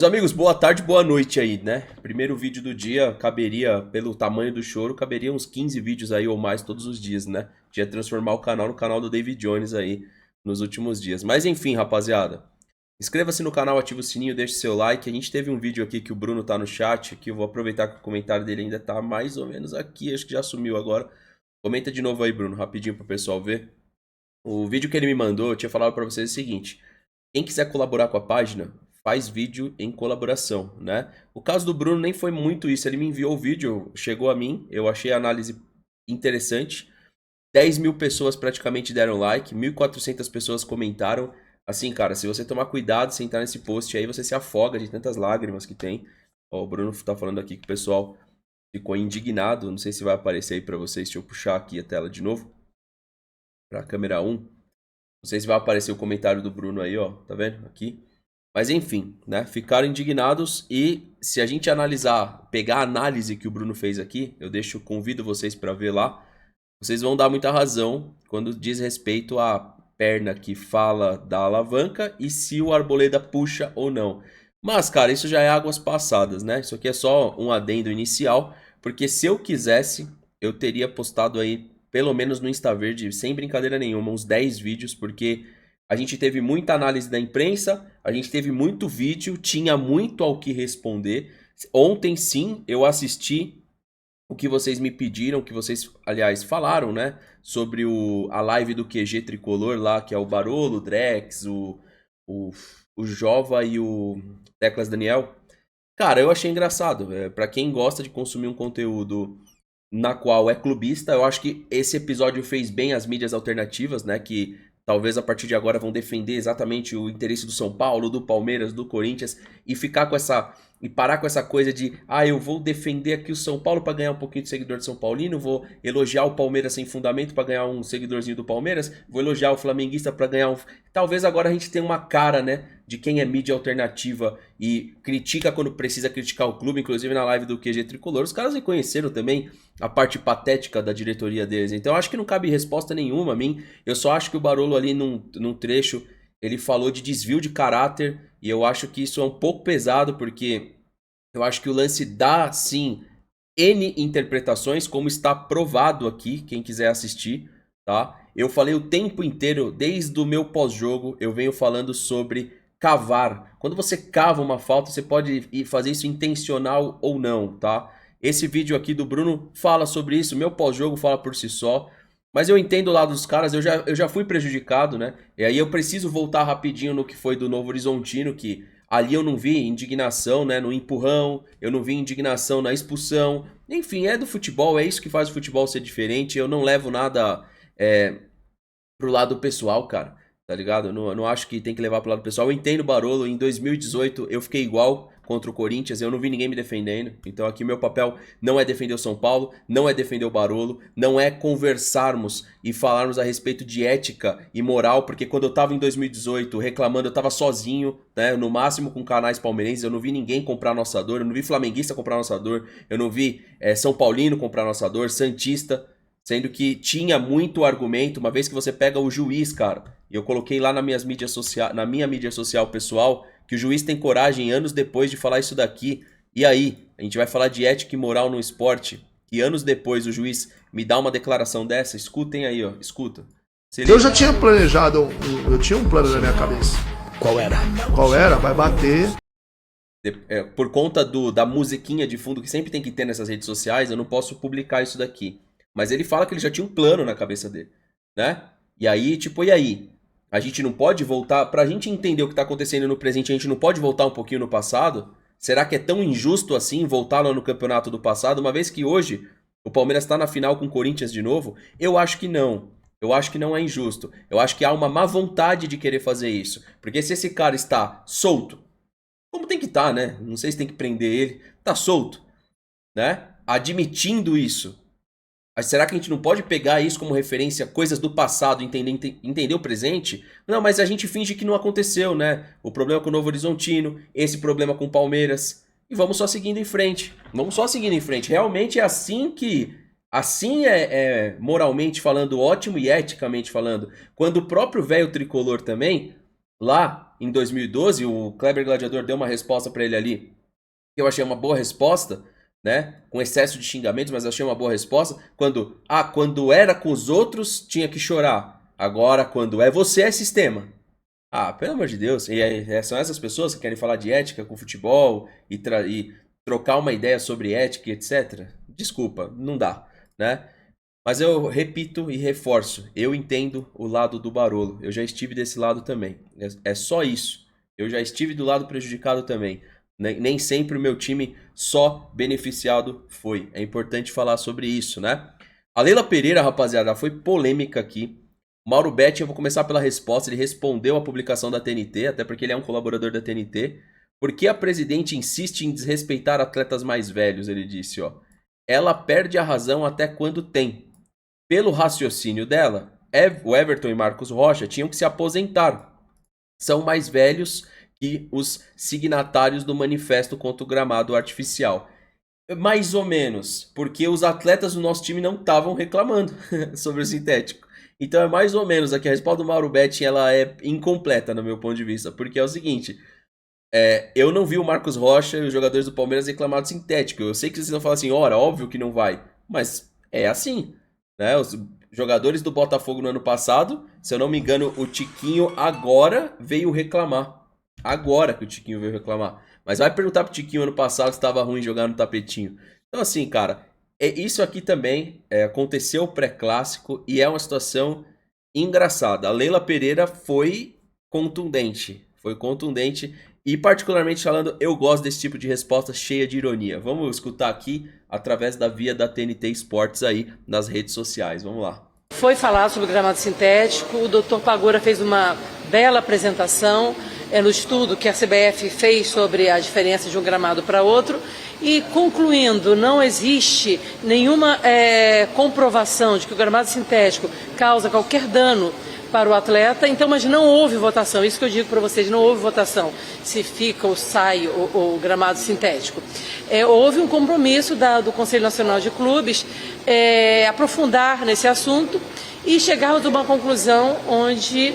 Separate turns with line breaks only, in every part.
Meus amigos, boa tarde, boa noite aí, né? Primeiro vídeo do dia, caberia, pelo tamanho do choro, caberia uns 15 vídeos aí ou mais todos os dias, né? Ia transformar o canal no canal do David Jones aí nos últimos dias. Mas enfim, rapaziada, inscreva-se no canal, ativa o sininho, deixe seu like. A gente teve um vídeo aqui que o Bruno tá no chat, que eu vou aproveitar que o comentário dele ainda tá mais ou menos aqui, acho que já sumiu agora. Comenta de novo aí, Bruno, rapidinho pro pessoal ver. O vídeo que ele me mandou, eu tinha falado pra vocês o seguinte: quem quiser colaborar com a página, faz vídeo em colaboração, né? O caso do Bruno nem foi muito isso, ele me enviou o vídeo, chegou a mim, eu achei a análise interessante. 10 mil pessoas praticamente deram like, 1.400 pessoas comentaram. Assim, cara, se você tomar cuidado sem entrar nesse post aí, você se afoga de tantas lágrimas que tem. Ó, o Bruno tá falando aqui que o pessoal ficou indignado, não sei se vai aparecer aí pra vocês, deixa eu puxar aqui a tela de novo, pra câmera 1. Não sei se vai aparecer o comentário do Bruno aí, ó, tá vendo? Aqui. Mas enfim, né? Ficaram indignados e se a gente analisar, pegar a análise que o Bruno fez aqui, convido vocês para ver lá, vocês vão dar muita razão quando diz respeito à perna que fala da alavanca e se o Arboleda puxa ou não. Mas, cara, isso já é águas passadas, né? Isso aqui é só um adendo inicial, porque se eu quisesse, eu teria postado aí, pelo menos no InstaVerde, sem brincadeira nenhuma, uns 10 vídeos, porque a gente teve muita análise da imprensa, a gente teve muito vídeo, tinha muito ao que responder. Ontem, sim, eu assisti o que vocês me pediram, que vocês, aliás, falaram, né? Sobre a live do QG Tricolor lá, que é o Barolo, o Drex, o, o Jova e o Teclas Daniel. Cara, eu achei engraçado. Pra quem gosta de consumir um conteúdo na qual é clubista, eu acho que esse episódio fez bem às mídias alternativas, né? Que talvez a partir de agora vão defender exatamente o interesse do São Paulo, do Palmeiras, do Corinthians e ficar com essa e parar com essa coisa de, eu vou defender aqui o São Paulo para ganhar um pouquinho de seguidor de São Paulino, vou elogiar o Palmeiras sem fundamento para ganhar um seguidorzinho do Palmeiras, vou elogiar o flamenguista para ganhar um. Talvez agora a gente tenha uma cara, né, de quem é mídia alternativa e critica quando precisa criticar o clube, inclusive na live do QG Tricolor, os caras reconheceram também a parte patética da diretoria deles. Então eu acho que não cabe resposta nenhuma a mim. Eu só acho que o Barolo ali num trecho, ele falou de desvio de caráter e eu acho que isso é um pouco pesado, porque eu acho que o lance dá, sim, N interpretações, como está provado aqui, quem quiser assistir, tá? Eu falei o tempo inteiro, desde o meu pós-jogo, eu venho falando sobre cavar. Quando você cava uma falta, você pode fazer isso intencional ou não, tá? Esse vídeo aqui do Bruno fala sobre isso, meu pós-jogo fala por si só. Mas eu entendo o lado dos caras, eu já fui prejudicado, né? E aí eu preciso voltar rapidinho no que foi do Novo Horizontino, que ali eu não vi indignação, né, no empurrão, eu não vi indignação na expulsão. Enfim, é do futebol, é isso que faz o futebol ser diferente. Eu não levo nada pro lado pessoal, cara, tá ligado? Eu não acho que tem que levar pro lado pessoal. Eu entendo o Barolo, em 2018 eu fiquei igual contra o Corinthians, eu não vi ninguém me defendendo. Então aqui meu papel não é defender o São Paulo, não é defender o Barolo, não é conversarmos e falarmos a respeito de ética e moral, porque quando eu tava em 2018 reclamando, eu tava sozinho, né, no máximo com canais palmeirenses, eu não vi ninguém comprar nossa dor, eu não vi flamenguista comprar nossa dor, eu não vi São Paulino comprar nossa dor, santista. Sendo que tinha muito argumento, uma vez que você pega o juiz, cara, e eu coloquei lá na minha mídia social pessoal, que o juiz tem coragem anos depois de falar isso daqui. E aí, a gente vai falar de ética e moral no esporte, e anos depois o juiz me dá uma declaração dessa, escutem aí, ó, escuta. Se
Eu
liga.
já tinha planejado, eu tinha um plano na minha cabeça.
Qual era?
Qual era? Vai bater.
Por conta da musiquinha de fundo que sempre tem que ter nessas redes sociais, eu não posso publicar isso daqui. Mas ele fala que ele já tinha um plano na cabeça dele, né? E aí, tipo, e aí? A gente não pode voltar, pra gente entender o que tá acontecendo no presente, a gente não pode voltar um pouquinho no passado? Será que é tão injusto assim voltar lá no campeonato do passado, uma vez que hoje o Palmeiras tá na final com o Corinthians de novo? Eu acho que não. Eu acho que não é injusto. Eu acho que há uma má vontade de querer fazer isso. Porque se esse cara está solto, como tem que estar, né? Não sei se tem que prender ele. Tá solto, né? Admitindo isso. Mas será que a gente não pode pegar isso como referência, coisas do passado, entender o presente? Não, mas a gente finge que não aconteceu, né? O problema com o Novo Horizontino, esse problema com o Palmeiras. E vamos só seguindo em frente. Vamos só seguindo em frente. Realmente é assim que... Assim é moralmente falando ótimo e eticamente falando. Quando o próprio velho tricolor também, lá em 2012, o Kleber Gladiador deu uma resposta pra ele ali, que eu achei uma boa resposta, né? Com excesso de xingamentos, mas eu achei uma boa resposta. Quando era com os outros, tinha que chorar. Agora, quando é você, é sistema. Ah, pelo amor de Deus. São essas pessoas que querem falar de ética com futebol e trocar uma ideia sobre ética, etc. Desculpa, não dá, né? Mas eu repito e reforço, eu entendo o lado do Barolo. Eu já estive desse lado também. É só isso. Eu já estive do lado prejudicado também. Nem sempre o meu time só beneficiado foi. É importante falar sobre isso, né? A Leila Pereira, rapaziada, foi polêmica aqui. Mauro Betti, eu vou começar pela resposta. Ele respondeu a publicação da TNT, até porque ele é um colaborador da TNT. Por que a presidente insiste em desrespeitar atletas mais velhos? Ele disse, ó. Ela perde a razão até quando tem. Pelo raciocínio dela, o Everton e Marcos Rocha tinham que se aposentar. São mais velhos que os signatários do manifesto contra o gramado artificial. Mais ou menos, porque os atletas do nosso time não estavam reclamando sobre o sintético. Então é mais ou menos, aqui a resposta do Mauro Betti ela é incompleta no meu ponto de vista, porque é o seguinte, eu não vi o Marcos Rocha e os jogadores do Palmeiras reclamar do sintético. Eu sei que vocês vão falar assim, ora, óbvio que não vai, mas é assim, né? Os jogadores do Botafogo no ano passado, se eu não me engano, o Tiquinho agora veio reclamar. Agora que o Tiquinho veio reclamar. Mas vai perguntar pro Tiquinho ano passado se estava ruim jogar no tapetinho. Então assim, cara, isso aqui também aconteceu pré-clássico e é uma situação engraçada. A Leila Pereira foi contundente. Foi contundente. E particularmente falando, eu gosto desse tipo de resposta cheia de ironia. Vamos escutar aqui através da via da TNT Esportes aí nas redes sociais. Vamos lá.
Foi falado sobre o gramado sintético, o Dr. Pagura fez uma bela apresentação no estudo que a CBF fez sobre a diferença de um gramado para outro. E concluindo, não existe nenhuma comprovação de que o gramado sintético causa qualquer dano para o atleta, então, mas não houve votação, isso que eu digo para vocês, não houve votação, se fica ou sai o gramado sintético. Houve um compromisso do Conselho Nacional de Clubes aprofundar nesse assunto e chegarmos a uma conclusão onde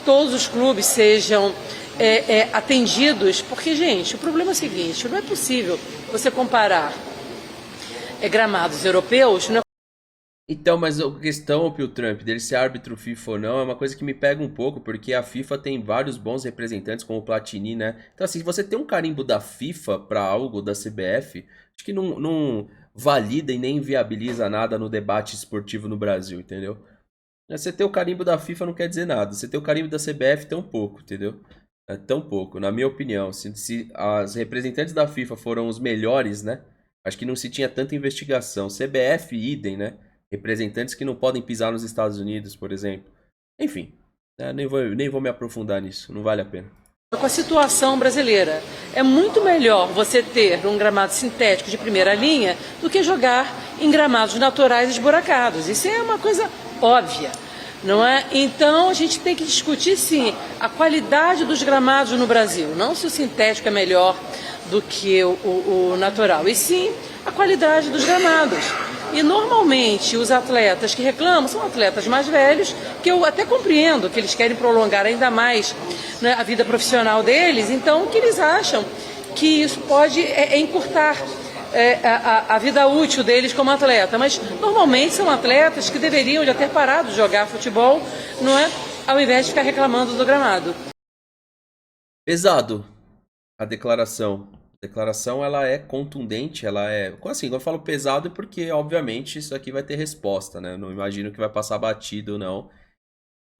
todos os clubes sejam atendidos, porque, gente, o problema é o seguinte, não é possível você comparar gramados europeus, não é.
Então, mas a questão, Pio Trump, dele ser árbitro FIFA ou não, é uma coisa que me pega um pouco, porque a FIFA tem vários bons representantes, como o Platini, né? Então, assim, se você tem um carimbo da FIFA pra algo da CBF, acho que não valida e nem viabiliza nada no debate esportivo no Brasil, entendeu? Você ter o carimbo da FIFA não quer dizer nada, você ter o carimbo da CBF tão pouco, entendeu? É tão pouco, na minha opinião. Se as representantes da FIFA foram os melhores, né? Acho que não se tinha tanta investigação. CBF, idem, né? Representantes que não podem pisar nos Estados Unidos, por exemplo. Enfim, nem vou me aprofundar nisso, não vale a pena.
Com a situação brasileira, é muito melhor você ter um gramado sintético de primeira linha do que jogar em gramados naturais esburacados. Isso é uma coisa óbvia, não é? Então a gente tem que discutir, sim, a qualidade dos gramados no Brasil. Não se o sintético é melhor do que o natural, e sim a qualidade dos gramados. E normalmente os atletas que reclamam são atletas mais velhos, que eu até compreendo que eles querem prolongar ainda mais, né, a vida profissional deles, então que eles acham que isso pode encurtar a vida útil deles como atleta. Mas normalmente são atletas que deveriam já ter parado de jogar futebol, não é? Ao invés de ficar reclamando do gramado.
Pesado a declaração. A declaração ela é contundente, ela é... Assim, quando eu falo pesado é porque, obviamente, isso aqui vai ter resposta, né? Eu não imagino que vai passar batido, não.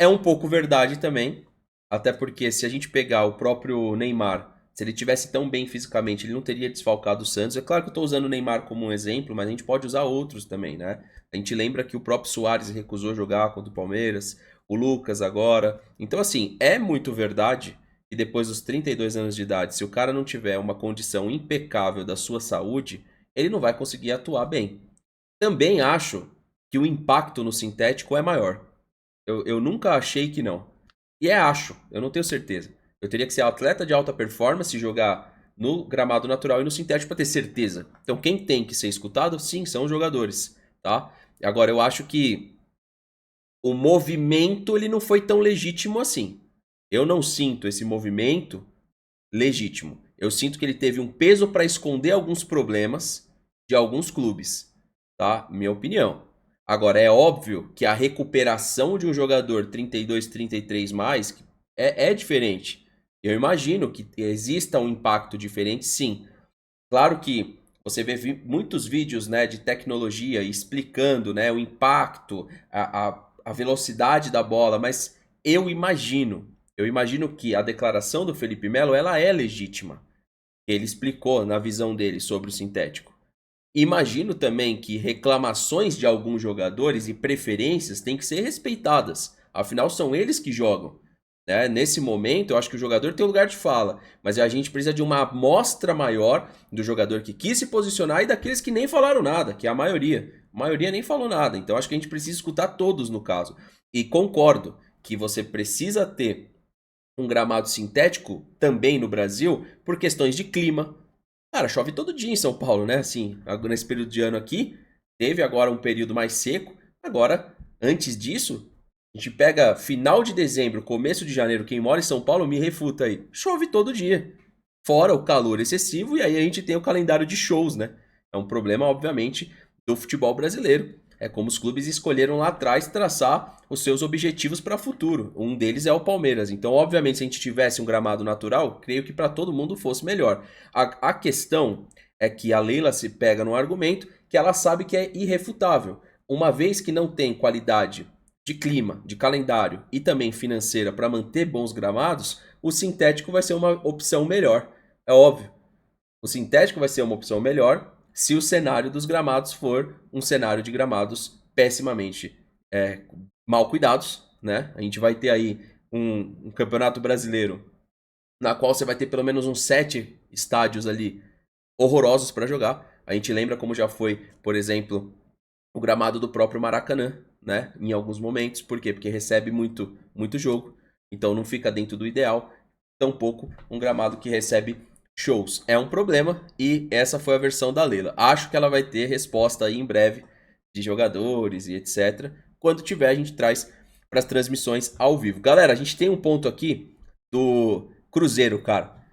É um pouco verdade também, até porque se a gente pegar o próprio Neymar, se ele tivesse tão bem fisicamente, ele não teria desfalcado o Santos. É claro que eu estou usando o Neymar como um exemplo, mas a gente pode usar outros também, né? A gente lembra que o próprio Suárez recusou jogar contra o Palmeiras, o Lucas agora. Então, assim, é muito verdade... E depois dos 32 anos de idade, se o cara não tiver uma condição impecável da sua saúde, ele não vai conseguir atuar bem. Também acho que o impacto no sintético é maior. Eu nunca achei que não. E acho, eu não tenho certeza. Eu teria que ser atleta de alta performance e jogar no gramado natural e no sintético para ter certeza. Então quem tem que ser escutado, sim, são os jogadores, tá? Agora eu acho que o movimento ele não foi tão legítimo assim. Eu não sinto esse movimento legítimo. Eu sinto que ele teve um peso para esconder alguns problemas de alguns clubes, tá? Minha opinião. Agora, é óbvio que a recuperação de um jogador 32, 33 mais é diferente. Eu imagino que exista um impacto diferente, sim. Claro que você vê muitos vídeos, né, de tecnologia explicando, né, o impacto, a velocidade da bola, mas eu imagino que a declaração do Felipe Melo ela é legítima. Ele explicou na visão dele sobre o sintético. Imagino também que reclamações de alguns jogadores e preferências têm que ser respeitadas. Afinal, são eles que jogam. Né? Nesse momento, eu acho que o jogador tem lugar de fala, mas a gente precisa de uma amostra maior do jogador que quis se posicionar e daqueles que nem falaram nada, que é a maioria. A maioria nem falou nada, então acho que a gente precisa escutar todos no caso. E concordo que você precisa ter um gramado sintético também no Brasil por questões de clima. Cara, chove todo dia em São Paulo, né? Assim, nesse período de ano aqui, teve agora um período mais seco. Agora, antes disso, a gente pega final de dezembro, começo de janeiro, quem mora em São Paulo me refuta aí. Chove todo dia. Fora o calor excessivo, e aí a gente tem o calendário de shows, né? É um problema, obviamente, do futebol brasileiro. É como os clubes escolheram lá atrás traçar os seus objetivos para o futuro. Um deles é o Palmeiras. Então, obviamente, se a gente tivesse um gramado natural, creio que para todo mundo fosse melhor. A questão é que a Leila se pega num argumento que ela sabe que é irrefutável. Uma vez que não tem qualidade de clima, de calendário e também financeira para manter bons gramados, o sintético vai ser uma opção melhor. É óbvio. O sintético vai ser uma opção melhor se o cenário dos gramados for um cenário de gramados pessimamente mal cuidados, né? A gente vai ter aí um campeonato brasileiro na qual você vai ter pelo menos uns 7 estádios ali horrorosos para jogar. A gente lembra como já foi, por exemplo, o gramado do próprio Maracanã, né? Em alguns momentos. Por quê? Porque recebe muito jogo. Então não fica dentro do ideal. Tampouco um gramado que recebe shows. É um problema e essa foi a versão da Leila. Acho que ela vai ter resposta aí em breve de jogadores e etc. Quando tiver, a gente traz para as transmissões ao vivo. Galera, a gente tem um ponto aqui do Cruzeiro, cara.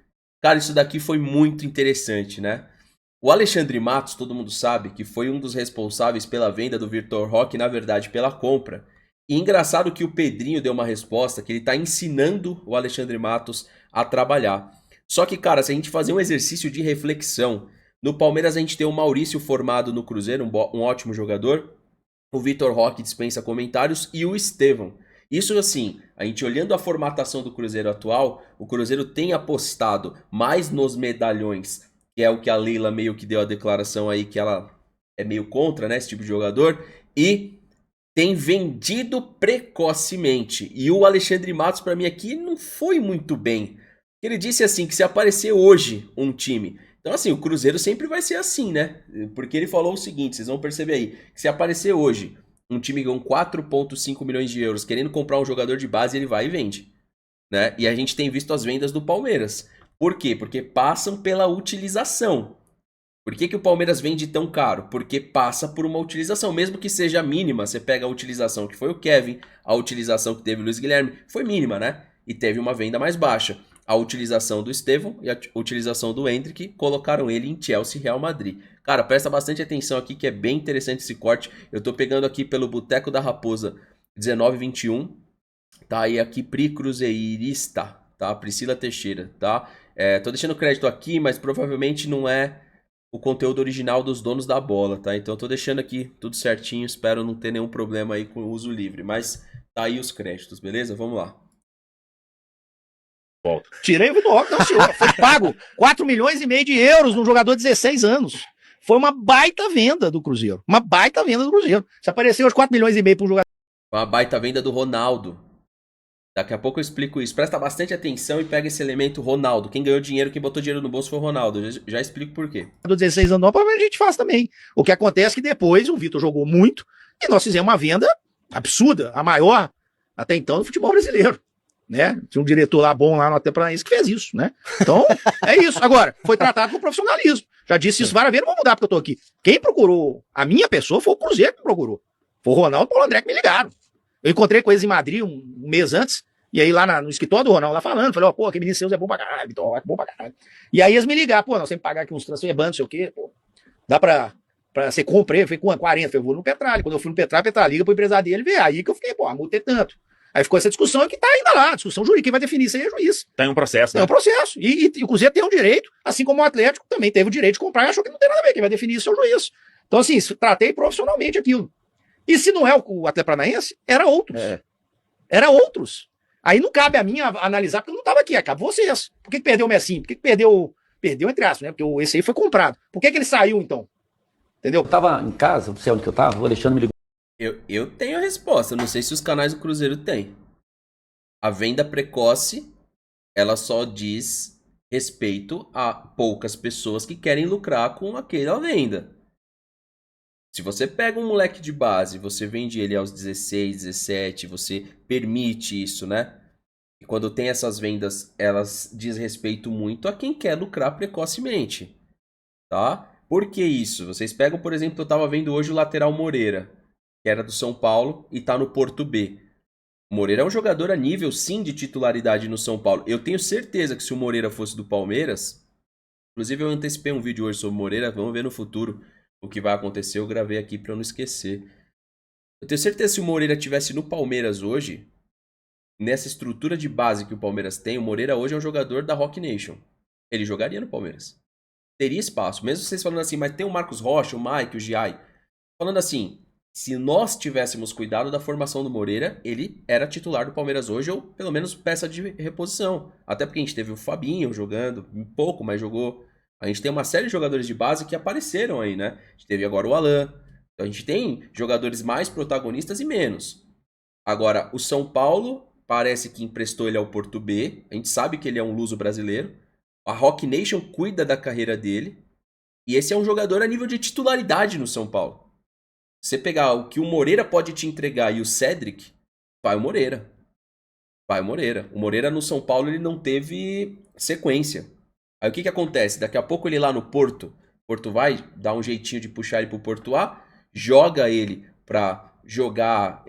Cara, isso daqui foi muito interessante, né? O Alexandre Matos, todo mundo sabe, que foi um dos responsáveis pela venda do Vitor Roque, na verdade, pela compra. E engraçado que o Pedrinho deu uma resposta que ele tá ensinando o Alexandre Matos a trabalhar. Só que, cara, se a gente fazer um exercício de reflexão, no Palmeiras a gente tem o Maurício formado no Cruzeiro, um ótimo jogador. O Vitor Roque dispensa comentários e o Estevão. Isso assim, a gente olhando a formatação do Cruzeiro atual, o Cruzeiro tem apostado mais nos medalhões, que é o que a Leila meio que deu a declaração aí, que ela é meio contra, né, esse tipo de jogador, e tem vendido precocemente. E o Alexandre Matos, pra mim aqui, não foi muito bem. Ele disse assim, que se aparecer hoje um time... Então assim, o Cruzeiro sempre vai ser assim, né? Porque ele falou o seguinte, vocês vão perceber aí, que se aparecer hoje um time com 4,5 milhões de euros querendo comprar um jogador de base, ele vai e vende. Né? E a gente tem visto as vendas do Palmeiras. Por quê? Porque passam pela utilização. Por que o Palmeiras vende tão caro? Porque passa por uma utilização, mesmo que seja mínima. Você pega a utilização que foi o Kevin, a utilização que teve o Luiz Guilherme, foi mínima, né? E teve uma venda mais baixa. A utilização do Estevão e a utilização do Endrick colocaram ele em Chelsea e Real Madrid. Cara, presta bastante atenção aqui que é bem interessante esse corte. Eu tô pegando aqui pelo Boteco da Raposa 1921. Tá aí aqui Pri Cruzeirista, tá? Priscila Teixeira, tá? Tô deixando crédito aqui, mas provavelmente não é o conteúdo original dos donos da bola, tá? Então eu tô deixando aqui tudo certinho, espero não ter nenhum problema aí com o uso livre. Mas tá aí os créditos, beleza? Vamos lá.
Tirei o Vitor Roque, não senhor, foi pago 4 milhões e meio de euros num jogador de 16 anos. Foi uma baita venda do Cruzeiro, uma baita venda do Cruzeiro. Se apareceu os 4 milhões e meio para um jogador...
Uma baita venda do Ronaldo. Daqui a pouco eu explico isso. Presta bastante atenção e pega esse elemento Ronaldo. Quem ganhou dinheiro, quem botou dinheiro no bolso foi o Ronaldo. Eu já explico por quê.
16 anos não, provavelmente a gente faz também. O que acontece é que depois o Vitor jogou muito e nós fizemos uma venda absurda, a maior até então do futebol brasileiro. Né? Tinha um diretor lá bom lá no Atlético Paranaense que fez isso, né? Então, é isso. Agora, foi tratado com profissionalismo. Já disse isso várias vezes, não vou mudar porque eu tô aqui. Quem procurou a minha pessoa foi o Cruzeiro que procurou. Foi o Ronaldo e o Paulo André que me ligaram. Eu encontrei com eles em Madrid um mês antes. E aí lá no escritório do Ronaldo, lá falando, falei, ó, pô, aquele menino Seus é bom pra caralho, Vitor, é bom pra caralho. E aí eles me ligaram, pô, nós temos que pagar aqui uns transfer ban, não sei o quê, pô, dá pra você comprar, eu falei, com 40, eu vou no Petralha. Quando eu fui no Petralha, Petralha liga pro empresário dele, vê, aí que eu fiquei, pô, a multa é tanto. Aí ficou essa discussão que tá ainda lá, discussão jurídica, quem vai definir isso aí é juiz.
Tem um processo,
É
né?
um processo. E o Cruzeiro tem o direito, assim como o Atlético também teve o direito de comprar e achou que não tem nada a ver, quem vai definir isso é o juiz. Então, assim, tratei profissionalmente aquilo. E se não é o Atlético Paranaense, era outros. Era outros. Aí não cabe a mim analisar, porque eu não estava aqui, cabe vocês. Por que perdeu o Messinho? Por que perdeu entre aspas, né? Porque esse aí foi comprado. Por que ele saiu, então? Entendeu?
Eu tava em casa, não sei onde que eu tava, o Alexandre me ligou.
Eu tenho a resposta, não sei se os canais do Cruzeiro têm. A venda precoce, ela só diz respeito a poucas pessoas que querem lucrar com aquela venda. Se você pega um moleque de base, você vende ele aos 16, 17, você permite isso, né? E quando tem essas vendas, elas diz respeito muito a quem quer lucrar precocemente, tá? Por que isso? Vocês pegam, por exemplo, eu tava vendo hoje o lateral Moreira, que era do São Paulo e tá no Porto B. O Moreira é um jogador a nível, sim, de titularidade no São Paulo. Eu tenho certeza que se o Moreira fosse do Palmeiras... Inclusive, eu antecipei um vídeo hoje sobre o Moreira. Vamos ver no futuro o que vai acontecer. Eu gravei aqui para eu não esquecer. Eu tenho certeza que se o Moreira estivesse no Palmeiras hoje, nessa estrutura de base que o Palmeiras tem, o Moreira hoje é um jogador da Rock Nation. Ele jogaria no Palmeiras. Teria espaço. Mesmo vocês falando assim, mas tem o Marcos Rocha, o Mike, o Giai. Falando assim... Se nós tivéssemos cuidado da formação do Moreira, ele era titular do Palmeiras hoje, ou pelo menos peça de reposição. Até porque a gente teve o Fabinho jogando, um pouco, mas jogou. A gente tem uma série de jogadores de base que apareceram aí, né? A gente teve agora o Alan. Então a gente tem jogadores mais protagonistas e menos. Agora, o São Paulo parece que emprestou ele ao Porto B. A gente sabe que ele é um luso brasileiro. A Rock Nation cuida da carreira dele. E esse é um jogador a nível de titularidade no São Paulo. Você pegar o que o Moreira pode te entregar e o Cedric, vai o Moreira. Vai o Moreira. O Moreira no São Paulo ele não teve sequência. Aí o que acontece? Daqui a pouco ele lá no Porto, Porto vai dar um jeitinho de puxar ele pro Porto A, joga ele pra jogar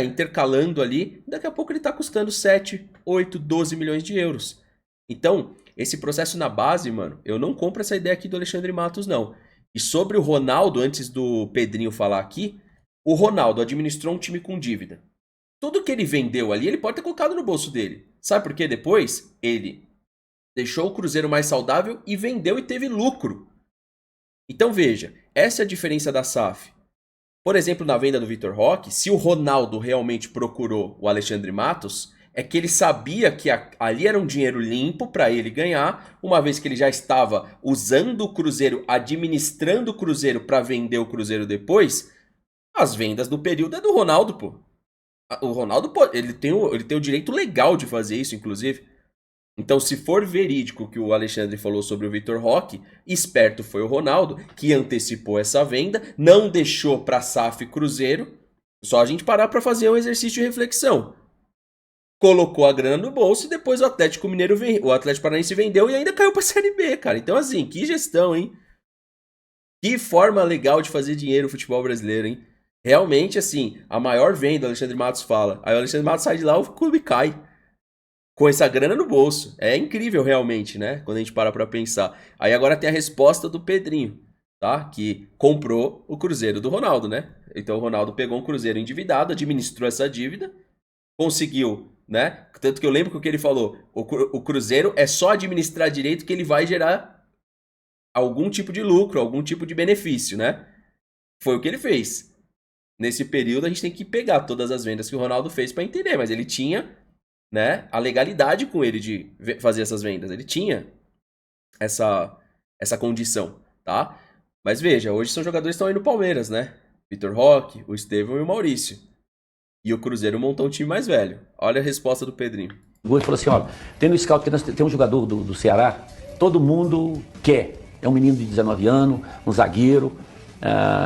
intercalando ali, daqui a pouco ele tá custando 7, 8, 12 milhões de euros. Então, esse processo na base, mano, eu não compro essa ideia aqui do Alexandre Matos, não. E sobre o Ronaldo, antes do Pedrinho falar aqui, o Ronaldo administrou um time com dívida. Tudo que ele vendeu ali, ele pode ter colocado no bolso dele. Sabe por quê? Depois, ele deixou o Cruzeiro mais saudável e vendeu e teve lucro. Então veja, essa é a diferença da SAF. Por exemplo, na venda do Vitor Roque, se o Ronaldo realmente procurou o Alexandre Matos, é que ele sabia que ali era um dinheiro limpo para ele ganhar, uma vez que ele já estava usando o Cruzeiro, administrando o Cruzeiro para vender o Cruzeiro depois. As vendas do período é do Ronaldo, pô. O Ronaldo, ele tem o direito legal de fazer isso, inclusive. Então, se for verídico o que o Alexandre falou sobre o Vitor Roque, esperto foi o Ronaldo, que antecipou essa venda, não deixou para SAF Cruzeiro. Só a gente parar para fazer um exercício de reflexão. Colocou a grana no bolso e depois o Atlético Paranaense vendeu e ainda caiu pra Série B, cara. Então, assim, que gestão, hein? Que forma legal de fazer dinheiro o futebol brasileiro, hein? Realmente, assim, a maior venda, o Alexandre Matos fala. Aí o Alexandre Matos sai de lá, o clube cai. Com essa grana no bolso. É incrível, realmente, né? Quando a gente para pra pensar. Aí agora tem a resposta do Pedrinho, tá? Que comprou o Cruzeiro do Ronaldo, né? Então o Ronaldo pegou um Cruzeiro endividado, administrou essa dívida, conseguiu... Né? Tanto que eu lembro que o que ele falou, o Cruzeiro é só administrar direito que ele vai gerar algum tipo de lucro, algum tipo de benefício, né? Foi o que ele fez. Nesse período a gente tem que pegar todas as vendas que o Ronaldo fez para entender, mas ele tinha, né, a legalidade com ele de fazer essas vendas, ele tinha essa condição, tá? Mas veja, hoje são jogadores que estão aí no Palmeiras, né? Vitor Roque, o Estevão e o Maurício. E o Cruzeiro montou um time mais velho. Olha a resposta do Pedrinho.
Ele falou assim, ó, tem no scout, tem um jogador do Ceará, todo mundo quer. É um menino de 19 anos, um zagueiro,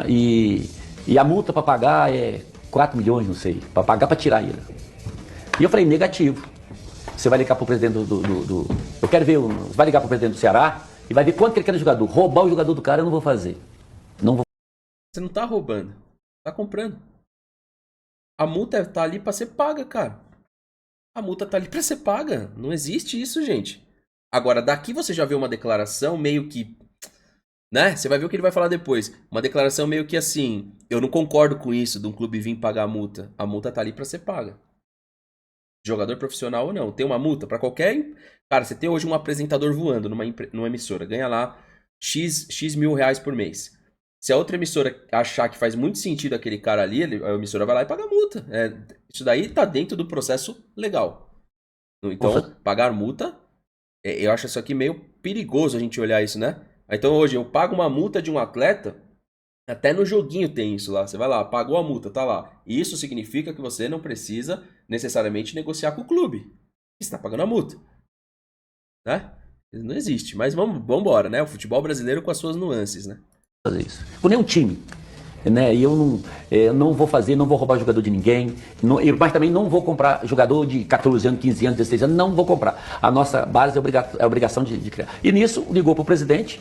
e a multa para pagar é 4 milhões, não sei, para pagar para tirar ele. E eu falei, negativo. Você vai ligar pro presidente eu quero ver, você vai ligar pro presidente do Ceará e vai ver quanto que ele quer no jogador. Roubar o jogador do cara eu não vou fazer. Não vou.
Você não tá roubando, tá comprando. A multa tá ali pra ser paga, cara. A multa tá ali pra ser paga. Não existe isso, gente. Agora, daqui você já vê uma declaração meio que, né? Você vai ver o que ele vai falar depois. Uma declaração meio que assim, eu não concordo com isso de um clube vir pagar a multa. A multa tá ali pra ser paga. Jogador profissional ou não. Tem uma multa pra qualquer... Cara, você tem hoje um apresentador voando numa emissora. Ganha lá X mil reais por mês. Se a outra emissora achar que faz muito sentido aquele cara ali, a emissora vai lá e paga a multa. Isso daí tá dentro do processo legal. Então, pagar multa, eu acho isso aqui meio perigoso a gente olhar isso, né? Então hoje eu pago uma multa de um atleta, até no joguinho tem isso lá. Você vai lá, pagou a multa, tá lá. E isso significa que você não precisa necessariamente negociar com o clube. Você está pagando a multa. Né? Não existe. Mas vamos embora, né? O futebol brasileiro com as suas nuances, né?
Fazer isso. Por nenhum time. Né? E eu não vou fazer, não vou roubar jogador de ninguém, mas também não vou comprar jogador de 14 anos, 15 anos, 16 anos, não vou comprar. A nossa base é obrigação de criar. E nisso ligou para o presidente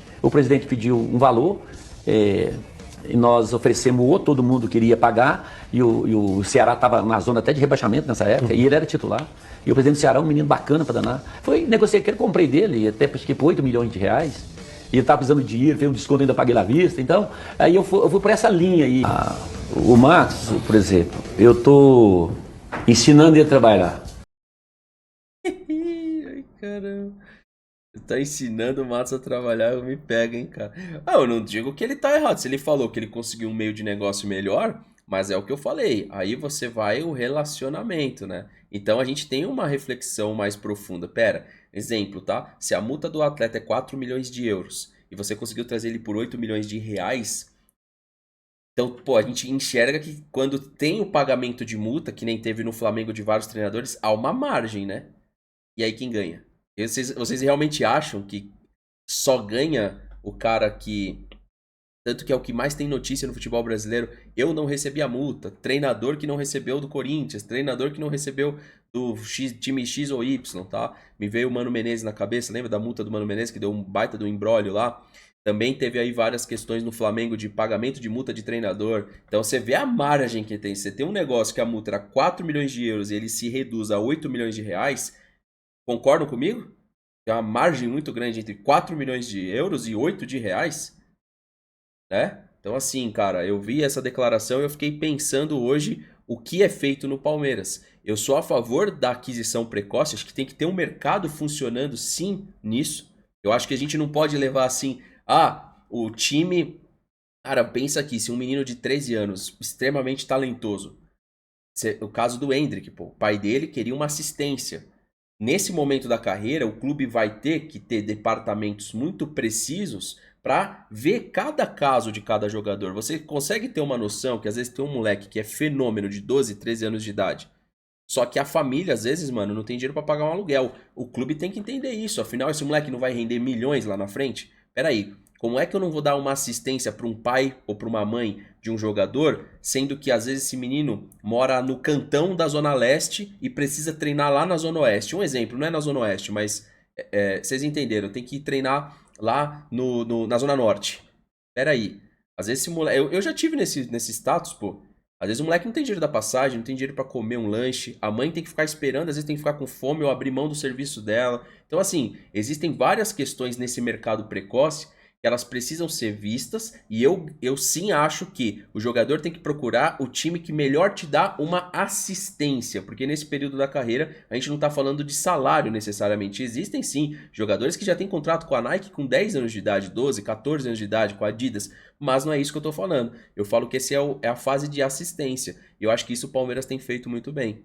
pediu um valor, e nós oferecemos todo mundo queria pagar, e o Ceará estava na zona até de rebaixamento nessa época, e ele era titular. E o presidente do Ceará, um menino bacana para danar, negociei que eu comprei dele, até acho que por 8 milhões de reais. E ele estava precisando de dinheiro, fez um desconto, ainda paguei à vista. Então, aí eu fui por essa linha aí. O Matos, por exemplo, eu estou ensinando ele a trabalhar.
Ai, caramba. Você tá ensinando o Matos a trabalhar, eu me pego, hein, cara. Eu não digo que ele tá errado. Se ele falou que ele conseguiu um meio de negócio melhor, mas é o que eu falei. Aí você vai o relacionamento, né? Então a gente tem uma reflexão mais profunda. Pera, exemplo, tá? Se a multa do atleta é 4 milhões de euros e você conseguiu trazer ele por 8 milhões de reais, então, pô, a gente enxerga que quando tem o pagamento de multa, que nem teve no Flamengo de vários treinadores, há uma margem, né? E aí quem ganha? Vocês realmente acham que só ganha o cara que... Tanto que é o que mais tem notícia no futebol brasileiro. Eu não recebi a multa. Treinador que não recebeu do Corinthians. Treinador que não recebeu do time X ou Y, tá? Me veio o Mano Menezes na cabeça. Lembra da multa do Mano Menezes que deu um baita do imbróglio lá? Também teve aí várias questões no Flamengo de pagamento de multa de treinador. Então você vê a margem que tem. Você tem um negócio que a multa era 4 milhões de euros e ele se reduz a 8 milhões de reais. Concordam comigo? Tem uma margem muito grande entre 4 milhões de euros e 8 de reais. Né? Então assim, cara, eu vi essa declaração e eu fiquei pensando hoje o que é feito no Palmeiras. Eu sou a favor da aquisição precoce, acho que tem que ter um mercado funcionando sim nisso. Eu acho que a gente não pode levar assim, o time... Cara, pensa aqui, se um menino de 13 anos, extremamente talentoso, o caso do Endrick, pô, o pai dele queria uma assistência. Nesse momento da carreira, o clube vai ter que ter departamentos muito precisos para ver cada caso de cada jogador. Você consegue ter uma noção que às vezes tem um moleque que é fenômeno de 12, 13 anos de idade. Só que a família, às vezes, mano, não tem dinheiro para pagar um aluguel. O clube tem que entender isso. Afinal, esse moleque não vai render milhões lá na frente? Peraí, como é que eu não vou dar uma assistência para um pai ou para uma mãe de um jogador, sendo que às vezes esse menino mora no cantão da Zona Leste e precisa treinar lá na Zona Oeste? Um exemplo, não é na Zona Oeste, mas vocês entenderam, tem que treinar lá na Zona Norte. Peraí, às vezes esse moleque... Eu já tive nesse status, pô. Às vezes o moleque não tem dinheiro da passagem, não tem dinheiro pra comer um lanche, a mãe tem que ficar esperando, às vezes tem que ficar com fome ou abrir mão do serviço dela. Então assim, existem várias questões nesse mercado precoce que elas precisam ser vistas e eu sim acho que o jogador tem que procurar o time que melhor te dá uma assistência, porque nesse período da carreira a gente não está falando de salário necessariamente. Existem sim jogadores que já têm contrato com a Nike com 10 anos de idade, 12, 14 anos de idade, com a Adidas, mas não é isso que eu estou falando. Eu falo que esse é a fase de assistência e eu acho que isso o Palmeiras tem feito muito bem.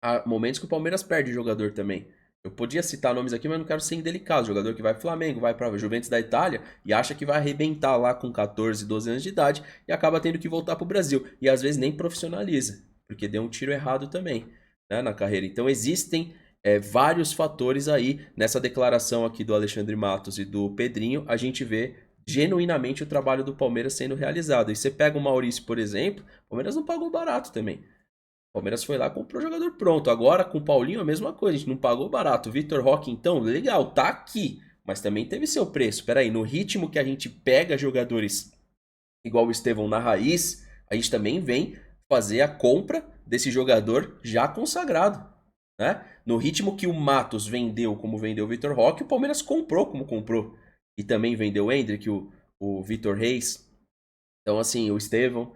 Há momentos que o Palmeiras perde jogador também. Eu podia citar nomes aqui, mas não quero ser indelicado. Jogador que vai pro Flamengo, vai pra Juventus da Itália e acha que vai arrebentar lá com 14, 12 anos de idade e acaba tendo que voltar pro Brasil. E às vezes nem profissionaliza, porque deu um tiro errado também, né, na carreira. Então existem vários fatores aí. Nessa declaração aqui do Alexandre Matos e do Pedrinho, a gente vê genuinamente o trabalho do Palmeiras sendo realizado. E você pega o Maurício, por exemplo, o Palmeiras não pagou barato também. O Palmeiras foi lá e comprou o jogador pronto. Agora com o Paulinho a mesma coisa, a gente não pagou barato. O Vitor Roque então, legal, tá aqui. Mas também teve seu preço. Peraí, no ritmo que a gente pega jogadores igual o Estevão na raiz, a gente também vem fazer a compra desse jogador já consagrado. né? No ritmo que o Matos vendeu como vendeu o Vitor Roque, o Palmeiras comprou como comprou. E também vendeu o Endrick, o Vitor Reis. Então, assim, o Estevão.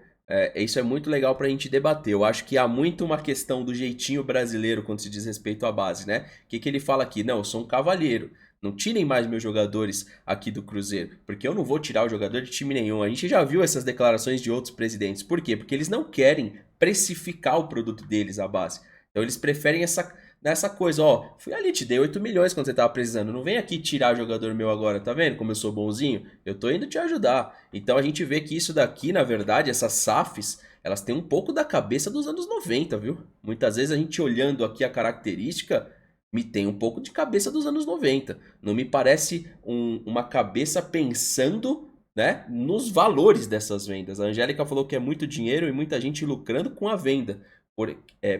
Isso é muito legal pra gente debater. Eu acho que há muito uma questão do jeitinho brasileiro quando se diz respeito à base, né? O que ele fala aqui? Não, eu sou um cavalheiro. Não tirem mais meus jogadores aqui do Cruzeiro, porque eu não vou tirar o jogador de time nenhum. A gente já viu essas declarações de outros presidentes. Por quê? Porque eles não querem precificar o produto deles, a base. Então eles preferem nessa coisa, ó, fui ali, te dei 8 milhões quando você tava precisando. Não vem aqui tirar jogador meu agora, tá vendo como eu sou bonzinho? Eu tô indo te ajudar. Então a gente vê que isso daqui, na verdade, essas SAFs, elas têm um pouco da cabeça dos anos 90, viu? Muitas vezes a gente olhando aqui a característica, me tem um pouco de cabeça dos anos 90. Não me parece uma cabeça pensando, né, nos valores dessas vendas. A Angélica falou que é muito dinheiro e muita gente lucrando com a venda.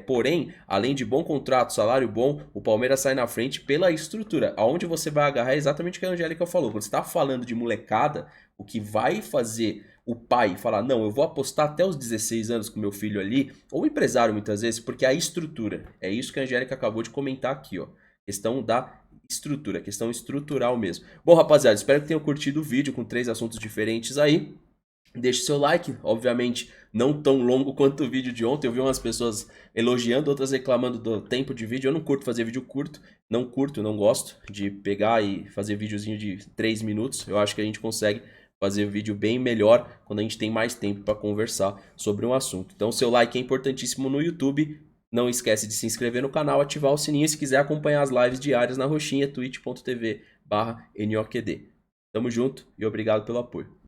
Porém, além de bom contrato, salário bom, o Palmeiras sai na frente pela estrutura. Aonde você vai agarrar é exatamente o que a Angélica falou. Quando você está falando de molecada, o que vai fazer o pai falar, não, eu vou apostar até os 16 anos com meu filho ali, ou o empresário muitas vezes, porque a estrutura. É isso que a Angélica acabou de comentar aqui, ó. Questão da estrutura, questão estrutural mesmo. Bom, rapaziada, espero que tenham curtido o vídeo com 3 assuntos diferentes aí. Deixe seu like, obviamente não tão longo quanto o vídeo de ontem. Eu vi umas pessoas elogiando, outras reclamando do tempo de vídeo. Eu não curto fazer vídeo curto, não gosto de pegar e fazer videozinho de 3 minutos. Eu acho que a gente consegue fazer vídeo bem melhor quando a gente tem mais tempo para conversar sobre um assunto. Então seu like é importantíssimo no YouTube. Não esquece de se inscrever no canal, ativar o sininho e se quiser acompanhar as lives diárias na roxinha, twitch.tv/NOQD. Tamo junto e obrigado pelo apoio.